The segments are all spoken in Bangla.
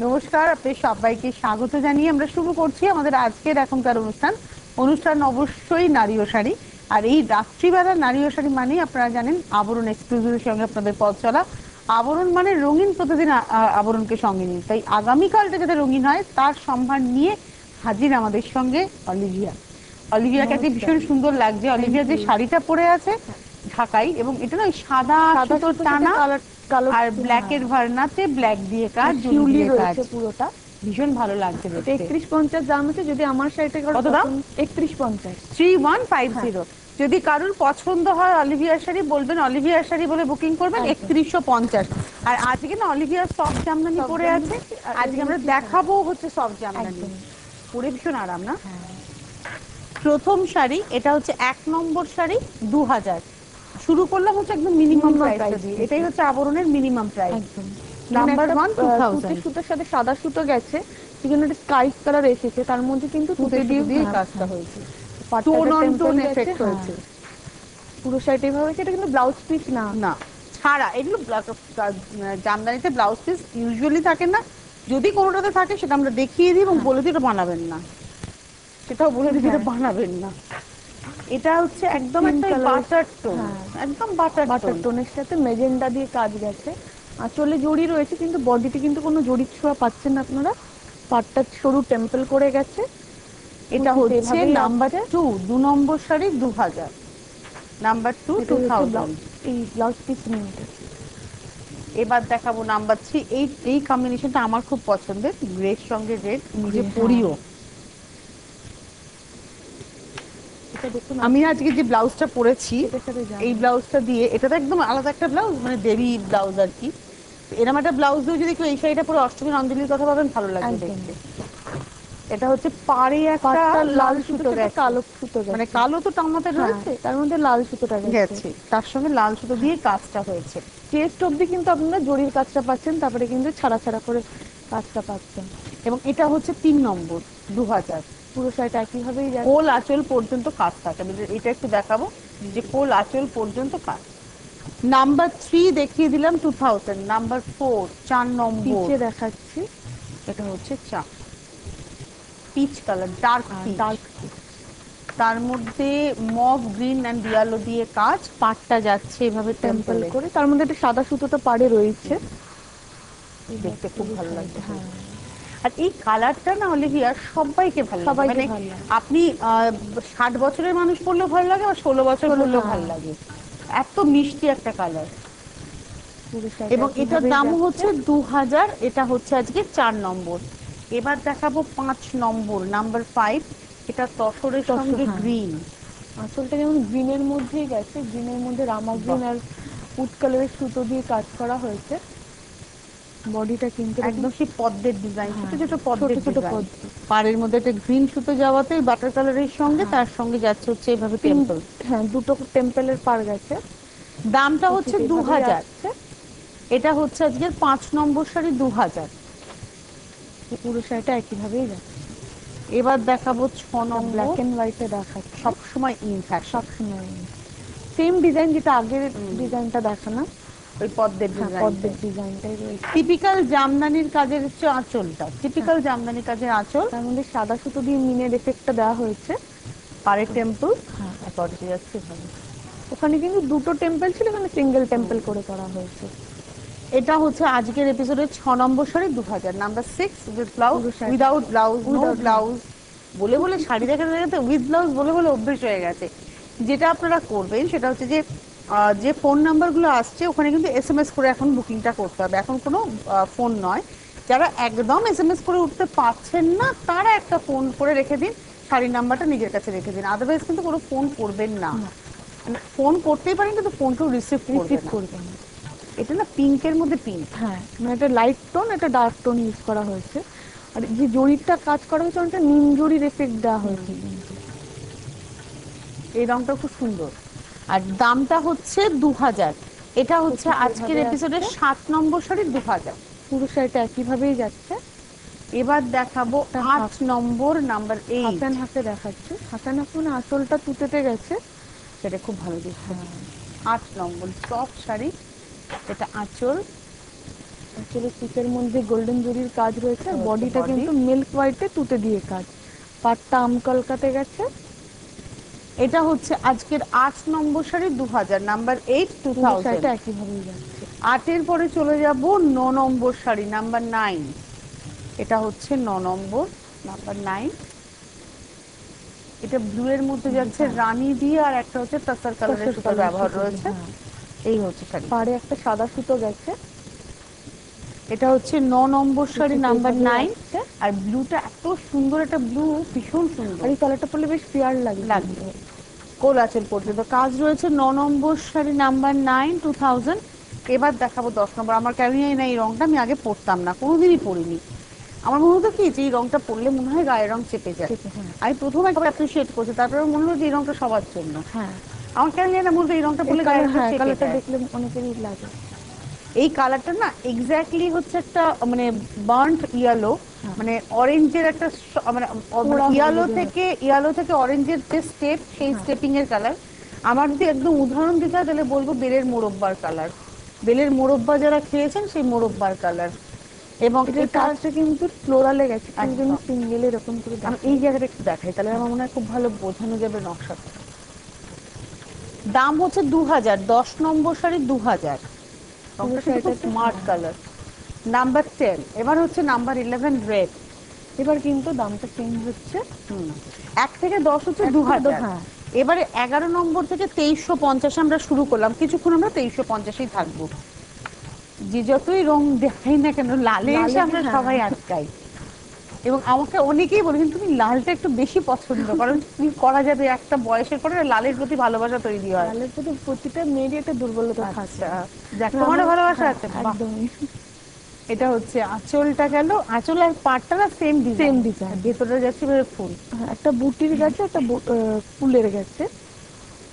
নমস্কার, আপনাদের সবাইকে স্বাগত জানিয়ে আমরা শুরু করছি আমাদের আজকের এখনকার অনুষ্ঠান অবশ্যই নারী ও শাড়ি। আর এই রাত্রিবেলা নারী ও শাড়ি মানে আপনারা জানেন আবরণ এক্সক্লুসিভের সঙ্গে আপনাদের পথ চলা। আবরণ মানে রঙিন, প্রতিদিন আবরণকে সঙ্গে নিয়ে, তাই আগামীকালটা যাতে রঙিন হয় তার সম্ভার নিয়ে হাজির আমাদের সঙ্গে অলিভিয়া। অলিভিয়াকে আজকে ভীষণ সুন্দর লাগছে। অলিভিয়া যে শাড়িটা পরে আছে ঢাকাই, এবং এটা না ওই সাদা সুতোর টানা আর ব্ল্যাকের ভার্নাতে ব্ল্যাক দিয়ে কাজ, জরি দিয়ে কাজ, পুরোটা ভীষণ ভালো লাগছে দেখতে। 3150 দাম আছে। যদি আমার শাড়িটা কত দাম? 3150। 3150। যদি কারোর পছন্দ হয় অলিভিয়ার শাড়ি বলবেন, অলিভিয়ার শাড়ি বলে বুকিং করবেন 3150। আর আজকে না অলিভিয়ার সফট জামদানি পরে আছে, আজকে আমরা দেখাবো হচ্ছে সফট জামদানি পরে ভীষণ আরাম না। প্রথম শাড়ি এটা হচ্ছে 1 নম্বর শাড়ি 2000। শুরু করলাম হচ্ছে একদম মিনিমাম প্রাইস দিয়ে, এটাই হচ্ছে আবরণের মিনিমাম প্রাইস। নাম্বার 1 2000। সুতোর সাথে সাদা সুতো গেছে, সেখানে একটা স্কাই কালার এসেছে, তার মধ্যে কিন্তু সুতো দিয়ে কাজটা হয়েছে, টোন অন টোন এফেক্ট হয়েছে। পুরো শাড়িটা এইভাবে হয়েছে। এটা কিন্তু ব্লাউজ পিস না না ছাড়া, এগুলো জামদানিতে ব্লাউজ পিস ইউজুয়ালি থাকে না, যদি কোনোটাতে থাকে সেটা আমরা দেখিয়ে দিই এবং বলে দিই এটা বানাবেন না, সেটাও বলে দিই এটা বানাবেন না। এটা হচ্ছে একদম একটা বাটার টোন, একদম বাটার টোনের সাথে মেজেন্ডা দিয়ে কাজ গেছে। আঁচলে জড়ি রয়েছে, কিন্তু বডিতে কিন্তু কোনো জড়ির ছোঁয়া পাচ্ছেন না আপনারা। পাটটা সরু টেম্পল করে গেছে। এটা হচ্ছে নাম্বার 2, 2 নম্বর শাড়ি 2000। নাম্বার 2 2000। এই ব্লাউজ পিস নিয়ে এবার দেখাবো নাম্বার 3। এই কম্বিনেশনটা আমার খুব পছন্দের, গ্রে এর সঙ্গে রেড, নিজে পরিও। আমি আজকে যে ব্লাউজটা পরেছি এই ব্লাউজটা দিয়ে, এটা তো একদম আলাদা একটা ব্লাউজ, মানে দেবী ব্লাউজ আর কি। এরকম একটা ব্লাউজ দিয়ে যদি কেউ এই শাড়িটা পরে অষ্টমীর অঞ্জলির কথা ভাবেন, ভালো লাগবে দেখতে। এটা হচ্ছে পাড়ে একটা লাল সুতো গেছে, কালো সুতো গেছে, মানে কালো তো টামাতে রয়েছে, তার মধ্যে লাল সুতোটা গেছে, তার সঙ্গে লাল সুতো দিয়ে কাজটা হয়েছে। চেস্ট অবধি কিন্তু আপনারা জরির কাজটা পাচ্ছেন, তারপরে কিন্তু ছাড়া ছাড়া করে কাজটা পাচ্ছেন। এবং এটা হচ্ছে 3 নম্বর 2000। পুরো শাড়িটা একইভাবেই যায়, কোল আঁচল পর্যন্ত কাজ থাকে। এটা একটু দেখাবো যে কোল আঁচল পর্যন্ত কাজ। নাম্বার 3 দেখিয়ে দিলাম 2000। নাম্বার 4 4 নম্বর দেখাচ্ছি। এটা হচ্ছে চা পিচ কালার, ডার্ক ডার্ক, তার মধ্যে মভ গ্রিন এন্ড ইয়েলো দিয়ে কাজ, পাটটা যাচ্ছে এভাবে টেম্পল করে, তার মধ্যে একটা সাদা সুতোটা পাড়ে রয়েছে, দেখতে খুব ভালো লাগছে। আর এই কালারটা না অলিভিয়া সবাইকে ভালো লাগে, মানে আপনি 60 বছরের মানুষ পরলেও ভালো লাগে আর 16 বছর পরলেও ভালো লাগে, এত মিষ্টি একটা কালার। এবং এটার দাম হচ্ছে 2000। এটা হচ্ছে আজকে 4 নম্বর। এবার দেখাবো 5 নম্বর, নাম্বার 5। এটা তসরের সঙ্গে গ্রিন, আসলটা যেমন গ্রিনের মধ্যেই গেছে, গ্রিনের মধ্যে রামা গ্রিন আর উড কালারের সুতো দিয়ে কাজ করা হয়েছে। বডিটা কিন্তু একদম সেই পদ্মের ডিজাইন, ছোট ছোট পদ্মের ডিজাইন, পাড়ের মধ্যে একটা গ্রিন সুতো যাওয়াতে বাটার কালারের সঙ্গে তার সঙ্গে যাচ্ছে হচ্ছে এইভাবে টেম্পল। দুটো টেম্পলের পাড় গেছে। দামটা হচ্ছে 2000। এটা হচ্ছে আজকের 5 নম্বর শাড়ি 2000। পুরো শাড়িটা একইভাবেই যাচ্ছে। এবার দেখাবো 6 নম্বর, ব্ল্যাক এন্ড হোয়াইটে দেখাচ্ছে, সবসময় ইনফ্যাক্ট সবসময় সেম ডিজাইন, যেটা আগের ডিজাইনটা দেখানো, ওই পদ্মের ডিজাইনটাই রয়েছে। টিপিক্যাল জামদানির কাজের হচ্ছে আঁচলটা, টিপিক্যাল জামদানির কাজের আঁচল, তার মধ্যে সাদা সুতো দিয়ে মিনের এফেক্টটা দেওয়া হয়েছে। পাড়ের টেম্পল, পড়তে যাচ্ছে ভালো। ওখানে কিন্তু দুটো টেম্পল ছিল, এখানে সিঙ্গেল টেম্পল করে করা হয়েছে। এটা হচ্ছে আজকের এপিসোডের 6 নম্বর sari 2000। Number 6 with blouse, without blouse, no blouse বলে বলে শাড়ি দেখাতে দেখাতে উইথ ব্লাউজ বলে বলে অভ্যেস হয়ে গেছে। যেটা আপনারা করবেন সেটা হচ্ছে যে যে ফোন নাম্বারগুলো আসছে ওখানে কিন্তু এসএমএস করে এখন বুকিংটা করতে হবে, এখন কোনো ফোন নয়। যারা একদম এসএমএস করে উঠতে পারছেন না তারা একটা ফোন করে রেখে দিন, শাড়ির নাম্বারটা নিজের কাছে রেখে দিন, আদারওয়াইজ কিন্তু কোনো ফোন করবেন না। ফোন করতেই পারেন কিন্তু ফোনটাও রিসিভ করবেন না। এটা না পিঙ্কের মধ্যে পিঙ্ক, মানে একটা লাইট টোন, একটা ডার্ক টোন ইউজ করা হয়েছে। আর যে জরিটা কাজ করা হয়েছে অনেকটা নিম জরির এফেক্ট দেওয়া হয়েছে। এই রংটা খুব সুন্দর। আর দামটা হচ্ছে 2000। এটা হচ্ছে আজকের এপিসোডের 7 নম্বর শাড়ি 2000। পুরো শাড়িটা একইভাবেই যাচ্ছে। এবার দেখাবো 8 নম্বর, নাম্বার 8। হাসান হাতে দেখাচ্ছে, হাসান হাতে আঁচলটা তুতেতে গেছে, সেটা খুব ভালো দেখতে। 8 নম্বর সফট শাড়ি, এটা আঁচল, আসলে পিচের মধ্যে গোল্ডেন জরির কাজ রয়েছে, আর এটা হচ্ছে বডিটা body। কিন্তু মিল্ক হোয়াইটে তুতে দিয়ে কাজ। পাটটা আমকলকাতে গেছে। এটা হচ্ছে আজকের 8 নম্বর শাড়ি, 2000, নাম্বার 8, পুরো 2000। শাড়িটা একইভাবেই যাচ্ছে। 8-এর পরে চলে যাব 9 নম্বর শাড়ি, নাম্বার 9। এটা হচ্ছে 9 নম্বর, নাম্বার 9। এটা ব্লু এর মধ্যে যাচ্ছে রানী দিয়ে, আর একটা হচ্ছে টাসার কালারের তসর সুতো কালারের ব্যবহার সুতো দিয়ে, রয়েছে। হ্যাঁ। এই হচ্ছে শাড়ি। পাড়ে একটা সাদা সুতো গেছে। এটা হচ্ছে 9 নম্বর শাড়ি, এটা নাম্বার এইভাবেই 9। আসছে। আর ব্লুটা এত সুন্দর, একটা ব্লু ভীষণ সুন্দর আর এই কালারটা পরলে বেশ ফেয়ার লাগে। লাগবে। কোল আঁচল পর্যন্ত কাজ রয়েছে। 9 নম্বর শাড়ি, নাম্বার 9, 2000। এবার দেখাবো 10 নম্বর। আমার কেমনই না, এই রংটা আমি আগে পরতাম না, কোনোদিনই পরিনি। আমার মনে হতো কি যে এই রংটা পরলে মনে হয় গায়ের রং চেপে যায়। হ্যাঁ আমি প্রথম একবার অ্যাপ্রিসিয়েট করছি, তারপরে মনে হলো যে এই রংটা সবার জন্য। হ্যাঁ, আমার কেন জানি না মনে হতো এই রংটা এই পরলে গায়ের কালার, রংটা হ্যাঁ চেপে কালারটা যায়। দেখলে অনেকেরই লাগে। এই কালারটা না এক্স্যাক্টলি হচ্ছে একটা মানে বার্ন্ট ইয়েলো, মানে অরেঞ্জের একটা মানে পোড়া ইয়েলো হলুদের থেকে অরেঞ্জের যে স্টেপ, সেই স্টেপিং এর কালার। আমার যদি একদম উদাহরণ দিতে হয় তাহলে বলবো বেলের মোরব্বার কালার। বেলের মোরব্বা যারা খেয়েছেন সেই মোরব্বার কালার। এবং এটার এটা কাজটা কিন্তু ফ্লোরালে গেছে, কিন্তু একদম। সিঙ্গেল এরকম করে আমি দেখা এই যাচ্ছে। জায়গাটা একটু দেখাই, তাহলে আমার মনে হয় খুব ভালো বোঝানো যাবে নকশাটা। দাম হচ্ছে 2000, 10 নম্বর শাড়ি 2000। পুরো রংটা কিন্তু শাড়িটাতে, স্মার্ট কালার। নাম্বার 10, এবার হচ্ছে নাম্বার 11, রেড। এবার কিন্তু দামটা চেঞ্জ হচ্ছে। 1 থেকে 10 হচ্ছে এক থেকে 2000। হ্যাঁ। এবারে 11 নম্বর থেকে 2350 আমরা শুরু করলাম, কিছুক্ষণ আমরা 2350-ই থাকবো। যে যতই রং দেখাই না কেন, লালে এসে আমরা হ্যাঁ। সবাই আটকাই। এবং আমাকে অনেকেই বলে কিন্তু তুমি লালটা একটু বেশি পছন্দ, কারণ কি করা যাবে, একটা বয়সের পরে লালের প্রতি ভালোবাসা তৈরি হয়। লালের প্রতি প্রতিটা মেয়েরই একটা দুর্বলতা থাকে। আচ্ছা, যাক তোমারও ভালোবাসা আছে। বাহ। একদমই। এটা হচ্ছে আঁচলটা গেল, আঁচল আর পাটটা না সেম ডিজাইন, Same design। ভেতরে যাচ্ছে এবারে ফুল। হ্যাঁ, একটা বুটির গেছে, একটা ফুলের গেছে।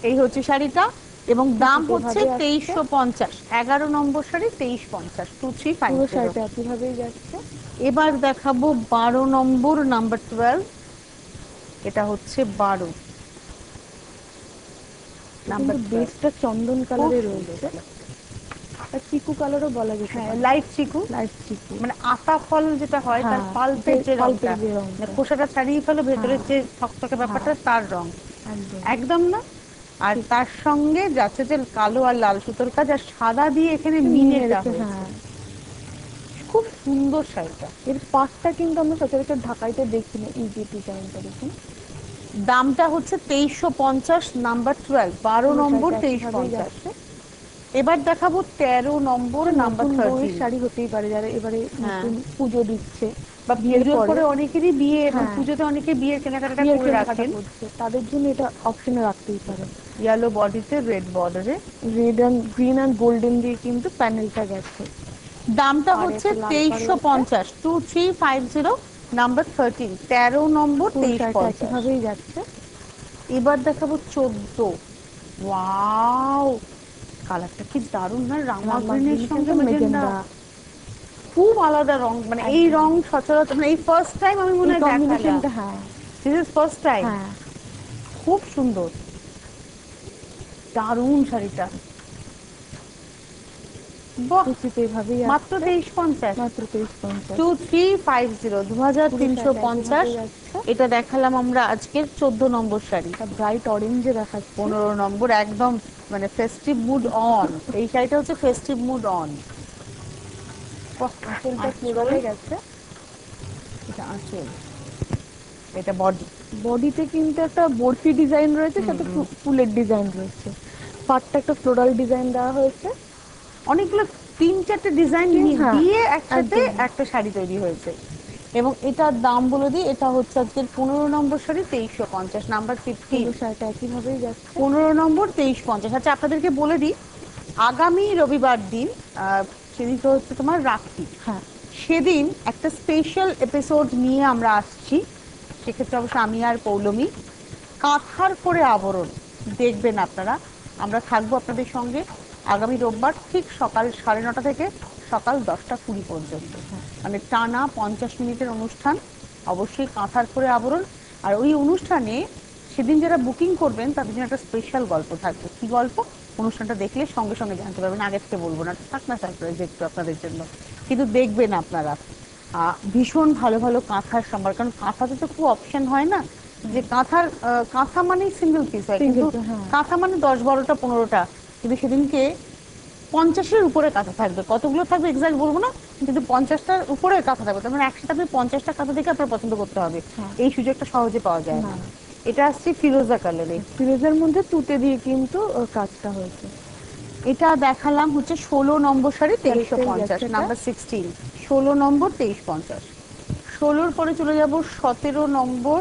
এই হচ্ছে শাড়িটা, এবং দাম হচ্ছে এভাবে আসছে। 2350। 11 নম্বর শাড়ি 2350, পুরো 2350। শাড়িটা একইভাবেই যাচ্ছে। এবার দেখাবো 12 নম্বর, নাম্বার 12। এটা হচ্ছে 12 নাম্বার কিন্তু 12। বেসটা চন্দন কালারে রয়েছে, আর চিকু কালারও বলা যেতে হ্যাঁ, পারে। লাইট চিকু, লাইট চিকু, মানে আতা ফল যেটা হয় তার হ্যাঁ, পাল্পের যে রংটা, পাল্পের যে মানে রংটা। খোসাটা ছাড়িয়ে ফেলো, ভেতরের যে থকথকে ব্যাপারটা, তার রং একদম। একদম না। আর তার সঙ্গে যাচ্ছে যে কালো আর লাল সুতোর কাজ, আর সাদা দিয়ে এখানে মিনেটা হয়েছে। হ্যাঁ, খুব সুন্দর শাড়িটা। এর পাটটা কিন্তু আমরা সচরাচর ঢাকাইতে দেখি না, এই যে ডিজাইনটা দেখুন। দামটা হচ্ছে 2350, নাম্বার 12, 12 নম্বর পুরো শাড়িটা একইভাবেই 2350। যাচ্ছে। এবার দেখাবো 13 নম্বর, নাম্বার নতুন বউয়ের 13। শাড়ি হতেই পারে, যারা এবারে নতুন পুজো দিচ্ছে বা বিয়ের পুজোর পরে অনেকেরই বিয়ে, হ্যাঁ, পুজোতে অনেকে বিয়ের কেনাকাটা বিয়ের করে কেনাকাটা রাখেন। করছে, তাদের জন্য এটা অপশনে রাখতেই পারে। ইয়েলো বডিতে রেড বর্ডারে, red and green and golden দিয়ে কিন্তু প্যানেলটা গেছে। দামটা আর হচ্ছে একটা লাল 2350, 2350, নাম্বার 13, 13 নম্বর পুরো শাড়িটা 2350। একইভাবেই যাচ্ছে। এবার দেখাবো 14। ওয়াও, কালারটা কি দারুণ না, রামা গ্রিনের সঙ্গে মেজেন্ডা, খুব আলাদা রং। মানে এই রং সচরাচর, মানে এই ফার্স্ট টাইম আমি মনে হয় দেখালাম। হ্যাঁ দিস ইজ ফার্স্ট টাইম। হ্যাঁ, খুব সুন্দর, দারুণ শাড়িটা। বাহ, কুচিতে এভাবেই মাত্র আসছে। 2350, মাত্র 2350। 2350, 2350। এটা দেখালাম আমরা আজকের 14 নম্বর শাড়ি। ব্রাইট অরেঞ্জে দেখাচ্ছে। 15 নম্বর, একদম মানে ফেস্টিভ মুড অন। এই শাড়িটা হচ্ছে ফেস্টিভ মুড অন। আঁচলটা ফ্লোরালে গেছে। এটা আঁচল, এটা বডি। বডিতে কিন্তু একটা বরফি ডিজাইন রয়েছে, সাথে ফুলের ডিজাইন রয়েছে। পাটটা একটা ফ্লোরাল ডিজাইন দেওয়া হয়েছে। অনেকগুলো 3-4টে ডিজাইন দিয়ে একসাথে একটা শাড়ি তৈরি হয়েছে। এবং এটার দাম বলে দিই, এটা হচ্ছে আজকের 15 নম্বর শাড়ি, 2350, নাম্বার 15। শাড়িটা একইভাবেই যাচ্ছে। 15 নম্বর 2350। আচ্ছা, আপনাদেরকে বলে দিই, আগামী রবিবার দিন, সেদিন তো হচ্ছে তোমার রাখি, হ্যাঁ, সেদিন একটা স্পেশাল এপিসোড নিয়ে আমরা আসছি। সেক্ষেত্রে অবশ্য আমি আর পৌলমী, কাঁথার করে আবরণ দেখবেন আপনারা। আমরা থাকবো আপনাদের সঙ্গে আগামী রোববার ঠিক সকাল 9:30 থেকে সকাল 10টা 20 পর্যন্ত, মানে টানা 50 মিনিটের অনুষ্ঠান। অবশ্যই কাঁথার করে আবরণ। আর ওই অনুষ্ঠানে সেদিন যারা বুকিং করবেন তাদের জন্য একটা স্পেশাল গল্প থাকবে। কি গল্প? অনুষ্ঠানটা দেখলে সঙ্গে সঙ্গে জানতে পারবেন, আগে থেকে বলবো না, থাক না সারপ্রাইজ একটু আপনাদের জন্য। কিন্তু দেখবেন আপনারা ভীষণ ভালো ভালো কাঁথার সম্ভার, কারণ কাঁথাতে তো খুব অপশন হয় না, যে কাঁথা মানে সিঙ্গেল পিস হয়, কিন্তু কাঁথা মানে 10-12টা 15টা, কিন্তু সেদিনকে 50-এর উপরে কাঁথা থাকবে। কতগুলো থাকবে এক্সাক্ট বলবো না, কিন্তু 50টার উপরে কাঁথা থাকবে। তার মানে একসাথে আপনি 50টা কাঁথা দেখে আপনার পছন্দ করতে হবে, এই সুযোগটা সহজে পাওয়া যায় না। এটা আসছে ফিরোজা কালারে, ফিরোজার মধ্যে তুতে দিয়ে কিন্তু কাজটা হয়েছে। এটা দেখালাম হচ্ছে 16 নম্বর শাড়ি 2350, নাম্বার 16, 16 নম্বর 2350। 16-র পরে চলে যাব 17 নম্বর,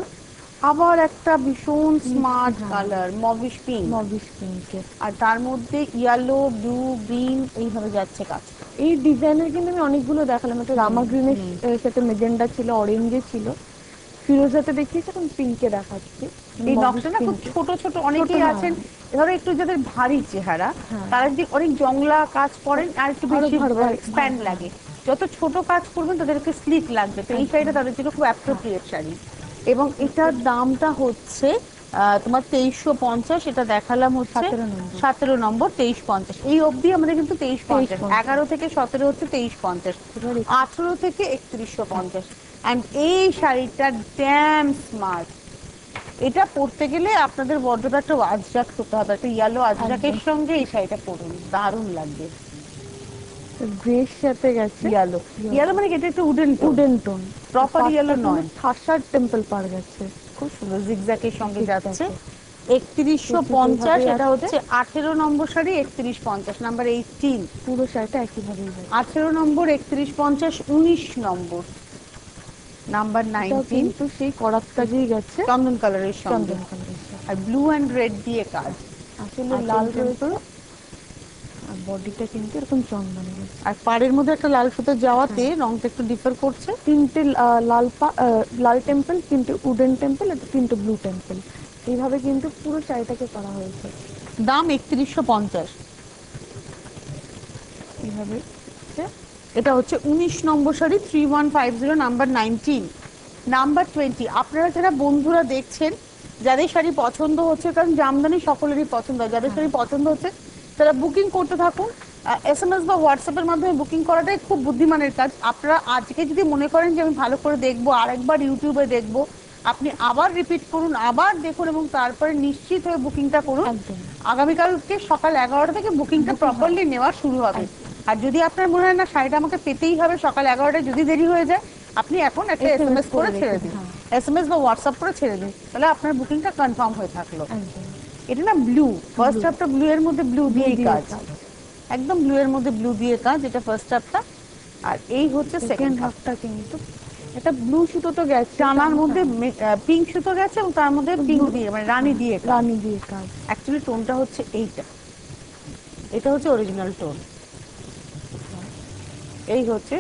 আবার একটা ভীষণ স্মার্ট কালার মভিশ পিঙ্ক, আর তার মধ্যে ইয়েলো, ব্লু, গ্রিন এইভাবে যাচ্ছে কাজ। এই ডিজাইনের কিন্তু আমি অনেকগুলো দেখালাম, একটা রামা গ্রিনের সাথে মেজেন্ডা ছিল, অরেঞ্জে ছিল, ফিরোজাতে দেখিয়েছি, এখন পিঙ্কে দেখাচ্ছি। এই নকশা না খুব ছোট ছোট, অনেকেই আছেন ধরো একটু যাদের ভারী চেহারা, তারা যদি অনেক জংলা কাজ করেন আর একটু বেশি এক্সপ্যান্ড লাগে, যত ছোট কাজ করবেন তাদেরকে স্লিক লাগবে, তো এই শাড়িটা তাদের জন্য খুব অ্যাপ্রোপ্রিয়েট শাড়ি। এবং এটার দামটা হচ্ছে তোমার 2350, এটা দেখালাম হচ্ছে 17 নম্বর 2350। এই অবধি আমাদের কিন্তু 2350, 11 থেকে 17 হচ্ছে 2350, 18 থেকে 3150। অ্যান্ড এই শাড়িটা ড্যাম স্মার্ট, এটা পরতে গেলে আপনাদের বড্ডটা একটা আজরাক হতে হবে, একটা ইয়েলো আজরাকের সঙ্গে এই শাড়িটা পরুন, দারুণ লাগবে। গ্রের সাথে গেছে ইয়েলো, ইয়েলো মানে এটা একটু উডেন টোন, প্রপার ইয়েলো নয়, থাসার টেম্পল পার গেছে, খুব সুন্দর জিগজ্যাগের সঙ্গে যাচ্ছে। 3150, এটা হচ্ছে 18 নম্বর শাড়ি 3150, নাম্বার 18। পুরো শাড়িটা একইভাবে 18 নম্বর 3150, 19 নম্বর নাম্বার 19, কিন্তু সেই করাত কাজেই গেছে, চন্দন কালারের সঙ্গে, আর ব্লু এন্ড রেড দিয়ে কাজ, আসলে লাল রয়েছে, আর বডিটা কিন্তু এরকম চন্দনে গেছে, আর পাড়ের মধ্যে একটা লাল সুতো যাওয়াতে রংটা একটু ডিফার করছে। 3টে লাল টেম্পল, 3টে উডেন টেম্পল, আর 3টে ব্লু টেম্পল, এইভাবে কিন্তু পুরো শাড়িটাকে করা হয়েছে। দাম 3150। এইভাবে এটা হচ্ছে 19 নম্বর শাড়ি 3150, নাম্বার 19, নাম্বার 20। আপনারা যারা বন্ধুরা দেখছেন, যাদের শাড়ি পছন্দ হচ্ছে, কারণ জামদানি সকলেরই পছন্দ হয়, যাদের শাড়ি পছন্দ হচ্ছে তারা বুকিং করতে থাকুন। SMS বা হোয়াটসঅ্যাপের মাধ্যমে বুকিং করাটাই খুব বুদ্ধিমানের কাজ। আপনারা আজকে যদি মনে করেন যে আমি ভালো করে দেখবো, আরেকবার ইউটিউবে দেখবো, আপনি আবার রিপিট করুন, আবার দেখুন, এবং তারপরে নিশ্চিত হয়ে বুকিংটা করুন। আগামীকালকে সকাল 11টা থেকে বুকিংটা প্রপারলি নেওয়া শুরু হবে। আর যদি আপনার মনে হয় না শাড়িটা আমাকে পেতেই হবে সকাল 11টায়, যদি দেরি হয়ে যায়, আপনি এখন একটা SMS করে ছেড়ে দিন, SMS বা হোয়াটসঅ্যাপ করে ছেড়ে দিন, তাহলে আপনার বুকিংটা কনফার্ম হয়ে থাকলো। এটা না ব্লু, ফার্স্ট হাফটা ব্লু এর মধ্যে ব্লু দিয়ে কাজ, একদম ব্লু এর মধ্যে ব্লু দিয়ে কাজ, এটা ফার্স্ট হাফটা। আর এই হচ্ছে সেকেন্ড হাফটা, কিন্তু এটা ব্লু সুতো তো গেছে, জামার মধ্যে পিঙ্ক সুতো গেছে, এবং তার মধ্যে পিঙ্ক দিয়ে মানে রানী দিয়ে কাজ। অ্যাকচুয়ালি টোনটা হচ্ছে এইটা, এটা হচ্ছে অরিজিনাল টোন। এই হচ্ছে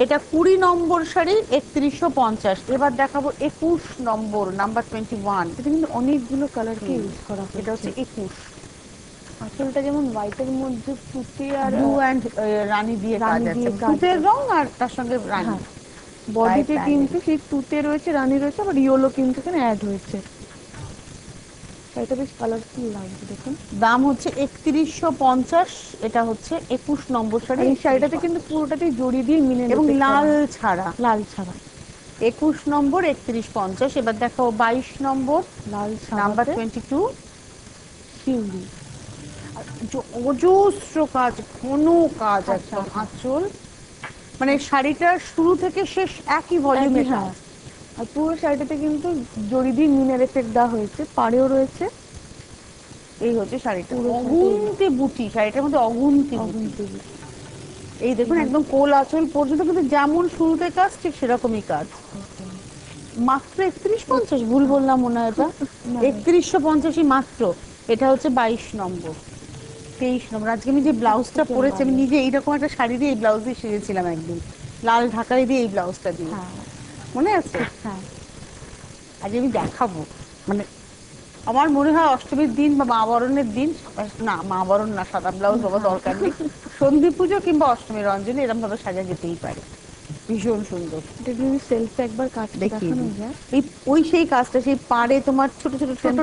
এটা 20 নম্বর শাড়ি 3150। এবার দেখাবো 21 নম্বর, নাম্বার 21। এটা কিন্তু অনেকগুলো কালারকে ইউজ করা হয়েছে। এটা হচ্ছে 21, আসলটা যেমন হোয়াইটের মধ্যে তুতে আর ব্লু এন্ড রানী দিয়ে কাজ আছে, তুতের রং আর তার সঙ্গে রানী। বডিতে কিন্তু সেই তুতে রয়েছে, রানী রয়েছে, আবার ইয়েলো কিন্তু এখানে অ্যাড হয়েছে। এটা বেশ কালারফুল লাগছে দেখুন। দাম হচ্ছে 3150, এটা হচ্ছে 21 নম্বর শাড়ি। এই শাড়িটাতে কিন্তু পুরোটাতেই জড়ি দিয়ে মিনে, এবং লাল ছাড়া, 21 নম্বর 3150। এবার দেখো 22 নম্বর, লাল নাম্বার 22, শিউলি, অজস্র কাজ, ঘন কাজ, একদম আঁচল, মানে শাড়িটার শুরু থেকে শেষ একই ভলিউমে। আর পুরো শাড়িটাতে কিন্তু জড়ি দিয়ে মিনার এফেক্ট দেওয়া হয়েছে, পাড়েও রয়েছে। এই হচ্ছে শাড়িটা, অগুন্তি বুটি, শাড়িটার মধ্যে অগুন্তি বুটি। এই দেখুন একদম কোল আঁচল পর্যন্ত কিন্তু যেমন শুরুতে কাজ ঠিক সেরকমই কাজ। মাত্র 3150, ভুল বললাম মনে হয়, এটা 3150ই মাত্র। এটা হচ্ছে 22 নম্বর, 23 নম্বর। আজকে আমি যে ব্লাউজটা পরেছি, আমি নিজে এইরকম একটা শাড়ি দিয়ে এই ব্লাউজ দিয়ে সেরেছিলাম একদিন, লাল ঢাকাই দিয়ে এই ব্লাউজটা দিয়ে, মনে আছে? আজ আমি দেখাবো, মানে আমার মনে হয় অষ্টমীর দিন বা মা বরণের দিন, না মা বরণ না, সাদা ব্লাউজ বাবা দরকার নেই, সন্ধি পুজো কিংবা অষ্টমী রঞ্জনী এরকম ভাবে সাজা যেতেই পারে, ভীষণ সুন্দর। সেলফে একবার কাজ দেখানো যায়, এই ওই সেই কাজটা, সেই পাড়ে তোমার ছোট ছোট ছোট,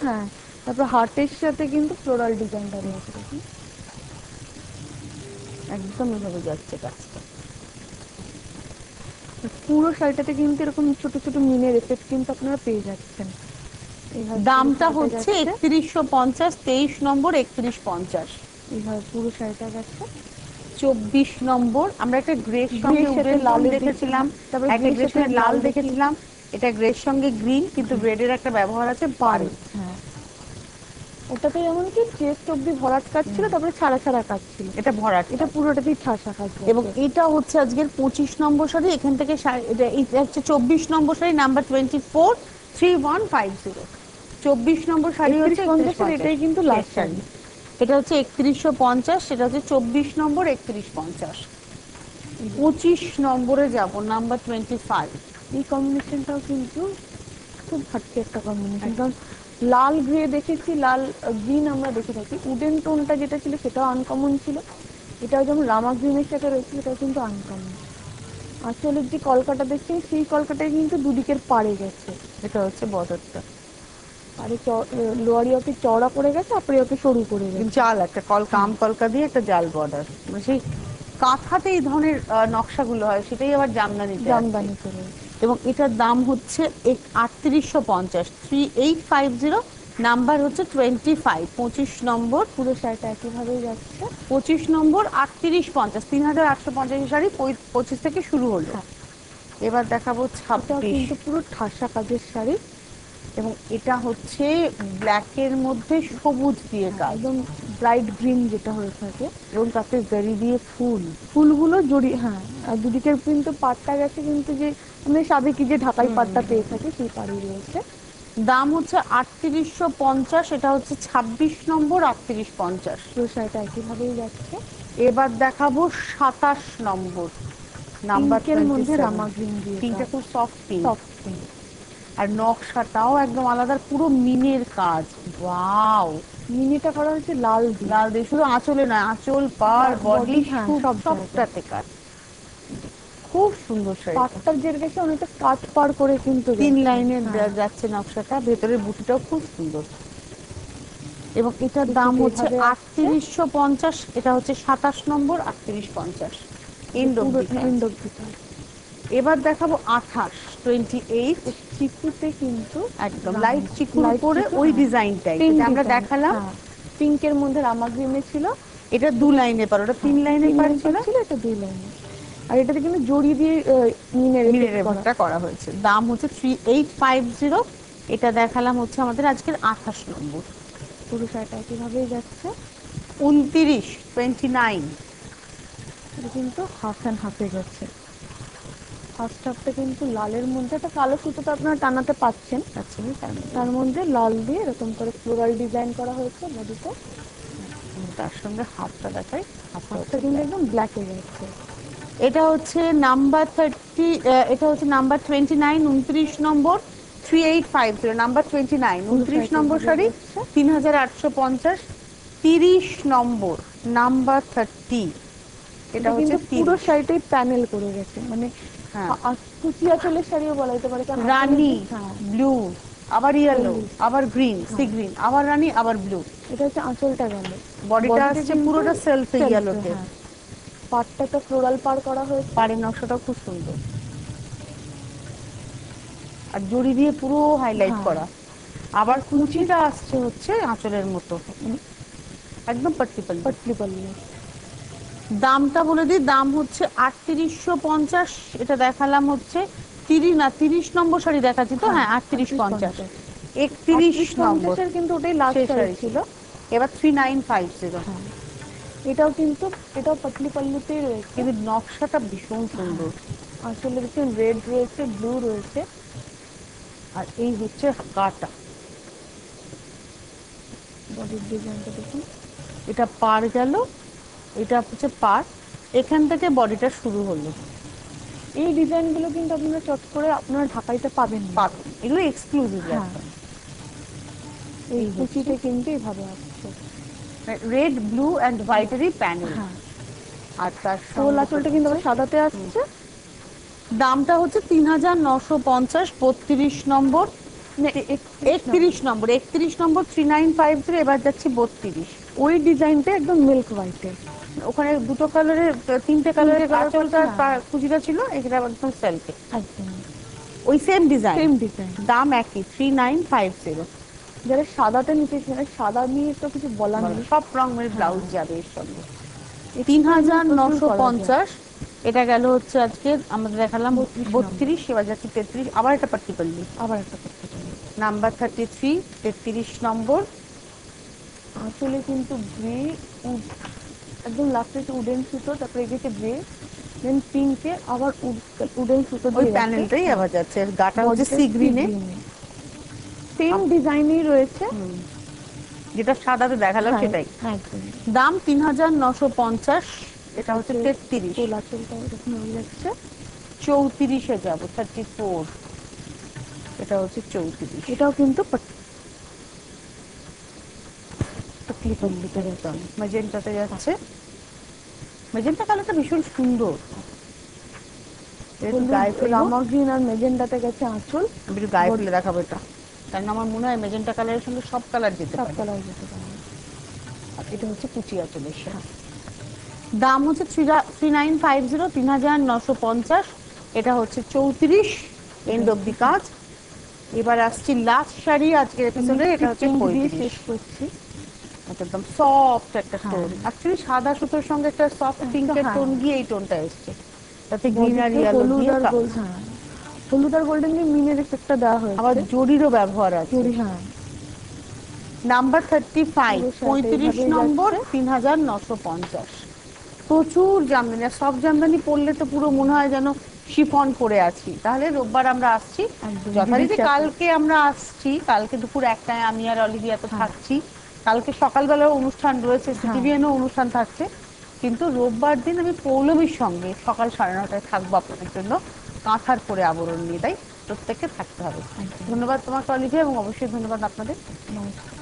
হ্যাঁ, তারপর হার্টের সাথে কিন্তু ফ্লোরাল ডিজাইনটা রয়েছে দেখুন। একদম এভাবে যাচ্ছে কাজটা। পুরো শাড়িটাতে কিন্তু এরকম ছোট ছোট মিনের এফেক্ট কিন্তু আপনারা পেয়ে যাচ্ছেন। এইভাবে পুরো দামটা শাড়িটা হচ্ছে যাচ্ছে, 3150, 23 নম্বর 3150। এইভাবে পুরো শাড়িটা যাচ্ছে। 24 নম্বর আমরা একটা গ্রের গ্রে সঙ্গে সাথে উডেন টোন লালের দেখেছিলাম, তারপরে একটা গ্রের গ্রের সাথে সঙ্গে লাল লাল দেখেছিলাম, এটা গ্রের সঙ্গে গ্রিন, কিন্তু রেডের একটা ব্যবহার আছে পাড়ে। হ্যাঁ, ওটাতে যেমন কি চেস্ট অব্দি ভরাট কাজ ছিল, তারপরে ছাড়া ছাড়া কাজ ছিল। এটা ভরাট এটা কাজ। পুরোটাতেই ঠাসা কাজ এবং আছে। এটা হচ্ছে আজকের 25 নম্বর শাড়ি। এখান থেকে এটা হচ্ছে 24 নম্বর শাড়ি, নাম্বার 24, 3150। 24 নম্বর শাড়ি হচ্ছে 3150, এটাই কিন্তু লাস্ট শাড়ি। এটা হচ্ছে 3150, সেটা হচ্ছে 24 নম্বর 3150। 25 নম্বরে যাব, নাম্বার 25। এই কম্বিনেশনটাও কিন্তু খুব হাটকে একটা কম্বিনেশন, কারণ লাল গ্রে দেখেছি, লাল গ্রিন আমরা দেখে থাকি, উডেন টোনটা যেটা ছিল সেটাও আনকমন ছিল, এটাও যেমন রামা গ্রিনের সাথে রয়েছে সেটাও কিন্তু আনকমন। আসলে যে কলকাতা দেখছেন সেই কলকাতায় কিন্তু দুদিকের পাড়ে গেছে, এটা হচ্ছে বর্ডারটা, পাড়ে লোয়ারি ওকে চওড়া করে গেছে, আপনি ওকে সরু করে গেছে। জাল একটা কলকা, আম কলকা দিয়ে একটা জাল বর্ডার, মানে সেই কাঁথাতে এই ধরনের নকশাগুলো হয়, সেটাই আবার জামদানিতে আছে। জামদানি করে। এবং এটার দাম হচ্ছে 3850, 3850, নাম্বার হচ্ছে 25, 25 নম্বর। পুরো শাড়িটা একইভাবেই যাচ্ছে। 25 নম্বর 3850, 3850 শাড়ি 25 থেকে শুরু হলো। এবার দেখাবো এটাও 26। কিন্তু পুরো ঠাসা কাজের শাড়ি, এবং এটা হচ্ছে ব্ল্যাকের মধ্যে সবুজ দিয়ে কাজ, একদম ব্রাইট গ্রিন যেটা হয়ে থাকে, এবং তাতে জারি দিয়ে ফুল, ফুলগুলো জড়ি, হ্যাঁ, আর দুদিকের কিন্তু পাটটা গেছে কিন্তু যে মানে সাবেকি যে ঢাকাই পাটটা পেয়ে থাকে সেই পাড়ই রয়েছে। দাম হচ্ছে 3850, এটা হচ্ছে 26 নম্বর 3850। পুরো শাড়িটা একইভাবেই যাচ্ছে। এবার দেখাবো 27 নম্বর, নাম্বার পিঙ্কের মধ্যে 27। রামা গ্রিন দিয়ে পিঙ্কটা খুব সফট পিঙ্ক, সফট পিঙ্ক, আর নকশাটাও একদম আলাদা, পুরো মিনের কাজ। ওয়াও, মিনিটা করা হচ্ছে লাল দিয়ে। লাল দিয়ে, শুধু আঁচলে নয়, আঁচল পার বডি হ্যাঁ, সব সব সবটাতে কাজ, খুব সুন্দর শাড়ি। পাটটা যেটা গেছে অনেকটা কাট পার করে কিন্তু 3 গেছে। লাইনের হ্যাঁ, যাচ্ছে নকশাটা, ভেতরের বুটিটাও খুব সুন্দর। এবং এটার বুটিটা দাম হচ্ছে এইভাবে আসছে। 3850, এটা হচ্ছে 27 নম্বর 3850। এন্ড অফ এন্ড অফ দিতে। এবার দেখাবো 28, 28। চিকুতে কিন্তু একদম লাইট চিকুর উপরে চিকু, ওই হ্যাঁ, ডিজাইনটাই pink যেটা আমরা design, দেখালাম। হ্যাঁ, পিঙ্কের মধ্যে রামা গ্রিনে ছিল। এটা 2 লাইনের পার, ওটা 3 লাইনের পার ছিল, এটা 2 লাইনে। আর এটাতে কিন্তু জড়ি দিয়ে মিনের মিনের এফেক্ট করা। এফেক্টটা করা হয়েছে। দাম হচ্ছে 3850, এটা দেখালাম হচ্ছে আমাদের আজকের 28 নম্বর। পুরো শাড়িটা একইভাবেই যাচ্ছে। 29, 29। এটা কিন্তু হাফ অ্যান্ড হাফে গেছে। ফার্স্ট হাফটা কিন্তু লালের মধ্যে একটা কালো সুতোটা আপনারা টানাতে পাচ্ছেন, আচ্ছা, তার মধ্যে লাল দিয়ে এরকম করে ফ্লোরাল ডিজাইন করা হয়েছে বডিতে। তার সঙ্গে হাফটা দেখাই, হাফটা কিন্তু একদম ব্ল্যাকে গেছে। এটা হচ্ছে নাম্বার 30, এটা হচ্ছে নাম্বার 29, 29 নম্বর 3850, নাম্বার 29, 29 নম্বর শাড়ি 3850। 30 নম্বর নাম্বার 30, এটা হচ্ছে কিন্তু পুরো 30। শাড়িটাই প্যানেল করে গেছে, মানে হ্যাঁ, কুচি আঁচলের শাড়িও বলা যেতে পারে, কারণ রানী হ্যাঁ, ব্লু, আবার ইয়েলো, আবার গ্রিন, সি গ্রিন, আবার রানী, আবার ব্লু। এটা হচ্ছে আঁচলটা গেল, বডিটা আসছে পুরোটা সেলফ ইয়েলোতে, পাটটা তো ফ্লোরাল পার করা হয়েছে। পাড়ের নকশাটা খুব সুন্দর, আর জড়ি দিয়ে পুরো হাইলাইট করা। আবার কুচিটা আসছে হচ্ছে আঁচলের মতো, একদম পাতলি পাতলি পাতলি। দামটা বলে দিই, দাম হচ্ছে 3850, এটা দেখালাম হচ্ছে 30 নম্বর শাড়ি দেখাচ্ছি তো, হ্যাঁ 3850। 31 নম্বর কিন্তু ওটাই লাস্ট শাড়ি ছিল। এবার 3950। এটাও কিন্তু, এটাও পাতলি পাল্লুতেই রয়েছে, কিন্তু নকশাটা ভীষণ সুন্দর। আসলে দেখুন রেড রয়েছে, ব্লু রয়েছে, আর এই হচ্ছে কাটা, বডির ডিজাইনটা দেখুন। এটা পার গেল, এটা হচ্ছে পার, এখান থেকে বডিটা শুরু হলো। এই ডিজাইনগুলো কিন্তু আপনারা চট করে আপনারা ঢাকাইতে পাবেন না, পাবেন, এগুলো এক্সক্লুসিভ। এই কুচিতে কিন্তু এইভাবে আসছে রেড ব্লু এন্ড হোয়াইটেরই প্যানেল। আর তার ফুল আঁচলটা কিন্তু আবার সাদাতে আসছে। দামটা হচ্ছে 3950, 32 নম্বর, 31 নম্বর, 31 নম্বর 3950। এবার যাচ্ছি 32, ওই ডিজাইনটা একদম মিল্ক হোয়াইটের। ওখানে দুটো কালারের, তিনটে কালারের colour আঁচলটা হ্যাঁ। কুচিটা ছিল, এখানে একদম সেলফে একদম ওই সেম ডিজাইন, সেম ডিজাইন। দাম একই 3950। যারা সাদাতে নিতে চায়, সাদা নিয়ে তো কিছু বলার নেই। সব রঙের ব্লাউজ যাবে এর সঙ্গে। প্রচুর করা যায়। 3950। এটা গেল হচ্ছে আজকে আমাদের দেখালাম 32, এবার যাচ্ছে 33। আবার একটা পার্টিকুলারলি আবার একটা করতে পারি। নাম্বার 33, 33 নম্বর। আসলে কিন্তু গ্রে, একদম লাস্টে হচ্ছে উডেন সুতো, তারপরে গেছে গ্রে, দেন পিঙ্কে আবার উডেন সুতো ওই দিয়ে প্যানেলটাই আবার যাচ্ছে, আর গাটা হচ্ছে সি গ্রিনে, সেম ডিজাইনই রয়েছে, যেটা সাদাতে দেখালাম হ্যাঁ, সেটাই। একদম। দাম 3950। এটা হচ্ছে 33। তোলা চুলটা এরকম হয়ে যাচ্ছে। 34-এ যাবো, 34। এটা হচ্ছে 34। এটাও কিন্তু পাতলি পাতলি করে একদম ম্যাজেন্টাতে যাচ্ছে। ম্যাজেন্টা কালারটা ভীষণ সুন্দর। রামা গ্রিন আর মেজেন্টাতে গেছে আঁচল। আমি একটু গায়ে ফেলে দেখাবো এটা, কারণ আমার মনে হয় ম্যাজেন্টা কালারের সঙ্গে সব কালার যেতে সব পারে। কালার যেতে পারে। আর এটা হচ্ছে কুচি আঁচলের সাথে। দাম হচ্ছে 3950, 3950। এটা হচ্ছে 34, এন্ড অব দি কাজ। এবার আসছি লাস্ট শাড়ি আজকের এপিসোডে, এটা হচ্ছে 35। শেষ করছি। একদম সফট একটা হ্যাঁ। টোন, অ্যাকচুয়ালি সাদা সুতোর সঙ্গে একটা সফট পিঙ্কের হ্যাঁ। টোন গিয়ে এই টোনটা এসছে, তাতে গ্রিনারি আলো হলুদ দিয়ে আর গোল্ড, হ্যাঁ, হলুদ আর গোল্ডেন দিয়ে মিনের একটা দেওয়া হয়েছে। আবার জরিরও ব্যবহার আছে। হ্যাঁ। নাম্বার 35, পুরো সাথে 35 এইভাবেই নম্বর, যাচ্ছে। 3950। প্রচুর জামদানি, আর সব জামদানি পরলে তো পুরো মনে হয় যেন শিফন পরে আছি। তাহলে রোববার আমরা আসছি একদম, যথারীতি। দিদির সাথে। কালকে আমরা আসছি, কালকে দুপুর 1টায় আমি আর অলিভিয়া তো হ্যাঁ। থাকছি। কালকে সকালবেলাও অনুষ্ঠান রয়েছে, হ্যাঁ। সিটিভিএনও অনুষ্ঠান থাকছে। কিন্তু রোববার দিন আমি পৌলমীর সঙ্গে সকাল 9:30টায় থাকবো আপনাদের জন্য, কাঁথার পরে আবরণ নিয়ে। তাই প্রত্যেককে থাকতে হবে। ধন্যবাদ তোমাকে অলিভিয়া, এবং অবশ্যই ধন্যবাদ আপনাদের। নমস্কার।